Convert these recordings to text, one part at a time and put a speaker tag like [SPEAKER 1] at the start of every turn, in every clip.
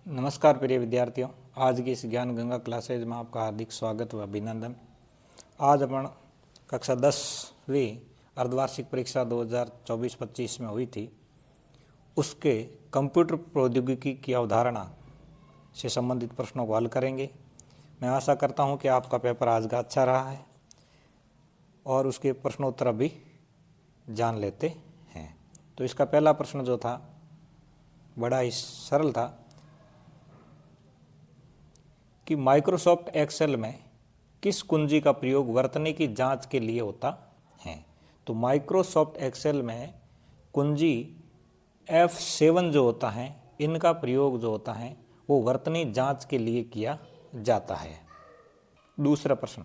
[SPEAKER 1] नमस्कार प्रिय विद्यार्थियों, आज की इस ज्ञान गंगा क्लासेज में आपका हार्दिक स्वागत व अभिनंदन। आज अपन कक्षा 10वीं अर्धवार्षिक परीक्षा 2024-25 में हुई थी, उसके कंप्यूटर प्रौद्योगिकी की अवधारणा से संबंधित प्रश्नों को हल करेंगे। मैं आशा करता हूं कि आपका पेपर आज का अच्छा रहा है और उसके प्रश्नोत्तर भी जान लेते हैं। तो इसका पहला प्रश्न जो था बड़ा ही सरल था कि माइक्रोसॉफ्ट एक्सेल में किस कुंजी का प्रयोग वर्तनी की जांच के लिए होता है। तो माइक्रोसॉफ्ट एक्सेल में कुंजी F7 जो होता है, इनका प्रयोग जो होता है वो वर्तनी जांच के लिए किया जाता है। दूसरा प्रश्न,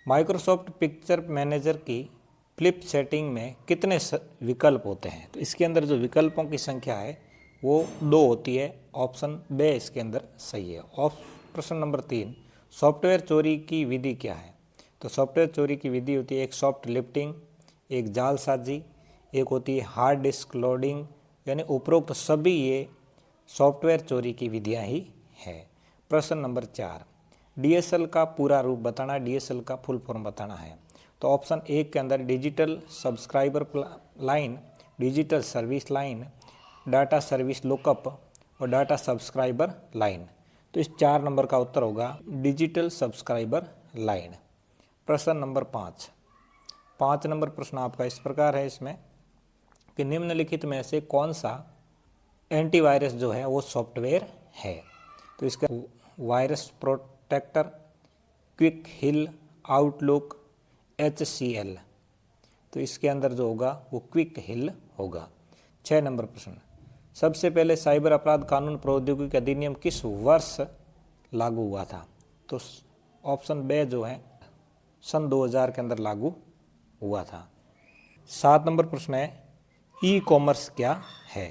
[SPEAKER 1] माइक्रोसॉफ्ट पिक्चर मैनेजर की फ्लिप सेटिंग में कितने विकल्प होते हैं। तो इसके अंदर जो विकल्पों की संख्या है वो 2 होती है। ऑप्शन बे इसके अंदर सही है। प्रश्न नंबर 3, सॉफ्टवेयर चोरी की विधि क्या है। तो सॉफ्टवेयर चोरी की विधि होती है एक सॉफ्ट लिफ्टिंग, एक जालसाजी, एक होती है हार्ड डिस्क लोडिंग। यानी उपरोक्त सभी ये सॉफ्टवेयर चोरी की विधियां ही है। प्रश्न नंबर 4, डीएसएल का पूरा रूप बताना, डीएसएल का फुल फॉर्म बताना है। तो ऑप्शन 1 के अंदर digital subscriber line, digital service line, data service lookup और डाटा सब्सक्राइबर लाइन। तो इस 4 नंबर का उत्तर होगा डिजिटल सब्सक्राइबर लाइन। प्रश्न नंबर 5 नंबर प्रश्न आपका इस प्रकार है इसमें कि निम्नलिखित में से कौन सा एंटीवायरस जो है वो सॉफ्टवेयर है। तो इसका virus protector, Quick Heal, Outlook, HCL। तो इसके अंदर जो होगा वो क्विक हिल होगा। 6 नंबर प्रश्न, सबसे पहले साइबर अपराध कानून प्रौद्योगिकी अधिनियम किस वर्ष लागू हुआ था। तो ऑप्शन बे जो है सन 2000 के अंदर लागू हुआ था। 7 नंबर प्रश्न है ई कॉमर्स क्या है।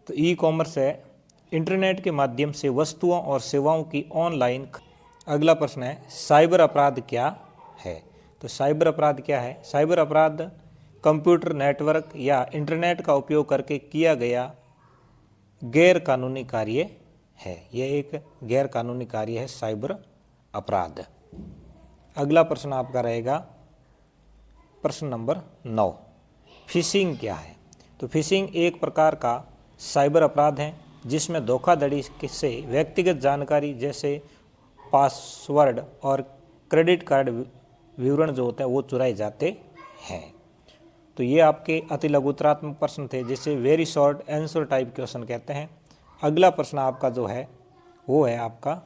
[SPEAKER 1] तो ई कॉमर्स है इंटरनेट के माध्यम से वस्तुओं और सेवाओं की ऑनलाइन। अगला प्रश्न है साइबर अपराध क्या है। तो साइबर अपराध क्या है। साइबर अपराध कंप्यूटर नेटवर्क या इंटरनेट का उपयोग करके किया गया गैर कानूनी कार्य है। यह एक गैर कानूनी कार्य है साइबर अपराध। अगला प्रश्न आपका रहेगा प्रश्न नंबर 9, फिशिंग क्या है। तो फिशिंग एक प्रकार का साइबर अपराध है जिसमें धोखाधड़ी से व्यक्तिगत जानकारी जैसे पासवर्ड और क्रेडिट कार्ड विवरण जो होते हैं वो चुराए जाते हैं। तो ये आपके अति लघुतरात्मक प्रश्न थे जिसे very short answer type question कहते हैं। अगला प्रश्न आपका जो है वो है आपका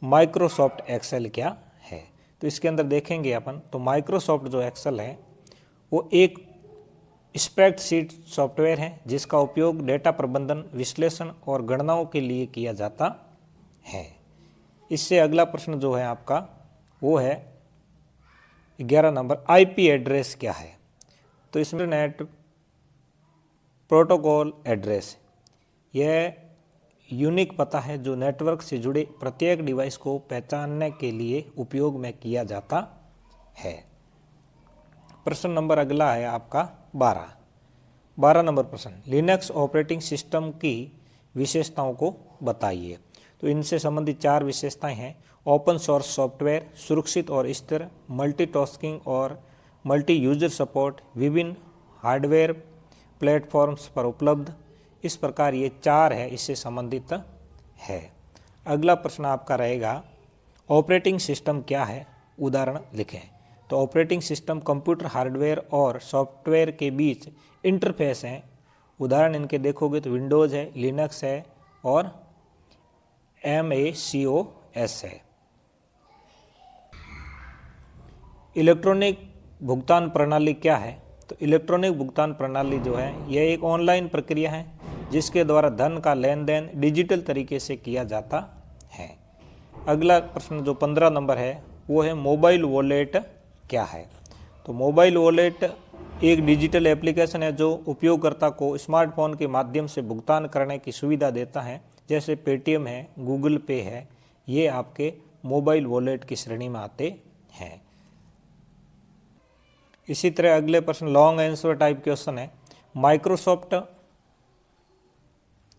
[SPEAKER 1] माइक्रोसॉफ्ट एक्सेल क्या है। तो इसके अंदर देखेंगे अपन तो माइक्रोसॉफ्ट जो एक्सेल है वो एक स्प्रेडशीट सॉफ्टवेयर है जिसका उपयोग डेटा प्रबंधन, विश्लेषण और गणनाओं के लिए किया जाता है। इससे अगला प्रश्न जो है आपका वो है 11 नंबर, आईपी एड्रेस क्या है। तो इसमें इंटरनेट प्रोटोकॉल एड्रेस, यह यूनिक पता है जो नेटवर्क से जुड़े प्रत्येक डिवाइस को पहचानने के लिए उपयोग में किया जाता है। प्रश्न नंबर अगला है आपका 12 नंबर प्रश्न, लिनक्स ऑपरेटिंग सिस्टम की विशेषताओं को बताइए। तो इनसे संबंधित 4 विशेषताएं हैं। ओपन सोर्स सॉफ्टवेयर, सुरक्षित और स्थिर, मल्टीटास्किंग और मल्टी यूजर सपोर्ट, विभिन्न हार्डवेयर प्लेटफॉर्म्स पर उपलब्ध। इस प्रकार ये 4 है, इससे संबंधित है। अगला प्रश्न आपका रहेगा ऑपरेटिंग सिस्टम क्या है, उदाहरण लिखें। तो ऑपरेटिंग सिस्टम कंप्यूटर हार्डवेयर और सॉफ्टवेयर के बीच इंटरफेस है। उदाहरण इनके देखोगे तो विंडोज़ है, लिनक्स है और MACOS है। इलेक्ट्रॉनिक भुगतान प्रणाली क्या है। तो इलेक्ट्रॉनिक भुगतान प्रणाली जो है यह एक ऑनलाइन प्रक्रिया है जिसके द्वारा धन का लेन देन डिजिटल तरीके से किया जाता है। अगला प्रश्न जो 15 नंबर है वो है मोबाइल वॉलेट क्या है। तो मोबाइल वॉलेट एक डिजिटल एप्लीकेशन है जो उपयोगकर्ता को स्मार्टफोन के माध्यम से भुगतान करने की सुविधा देता है, जैसे पेटीएम है, गूगल पे है। ये आपके मोबाइल वॉलेट की श्रेणी में आते हैं। इसी तरह अगले प्रश्न लॉन्ग आंसर टाइप क्वेश्चन है, माइक्रोसॉफ्ट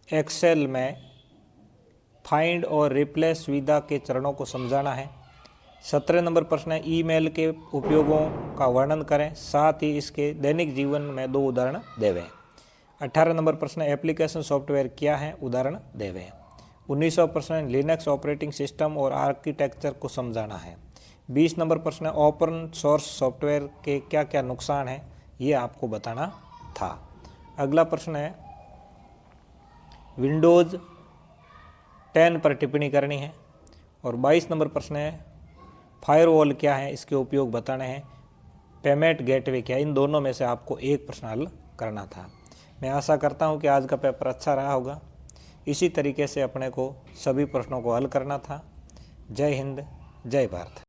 [SPEAKER 1] एक्सेल में फाइंड और रिप्लेस सुविधा के चरणों को समझाना है। 17 नंबर प्रश्न है ईमेल के उपयोगों का वर्णन करें, साथ ही इसके दैनिक जीवन में 2 उदाहरण देवें। 18 नंबर प्रश्न एप्लीकेशन सॉफ्टवेयर क्या है, उदाहरण देवें। 19वां प्रश्न लिनक्स ऑपरेटिंग सिस्टम और आर्किटेक्चर को समझाना है। 20 नंबर प्रश्न ओपन सोर्स सॉफ्टवेयर के क्या क्या नुकसान हैं, ये आपको बताना था। अगला प्रश्न है विंडोज़ 10 पर टिप्पणी करनी है। और 22 नंबर प्रश्न है फायरवॉल क्या है, इसके उपयोग बताने हैं। पेमेंट गेटवे क्या, इन दोनों में से आपको एक प्रश्न हल करना था। मैं आशा करता हूं कि आज का पेपर अच्छा रहा होगा। इसी तरीके से अपने को सभी प्रश्नों को हल करना था। जय हिंद, जय भारत।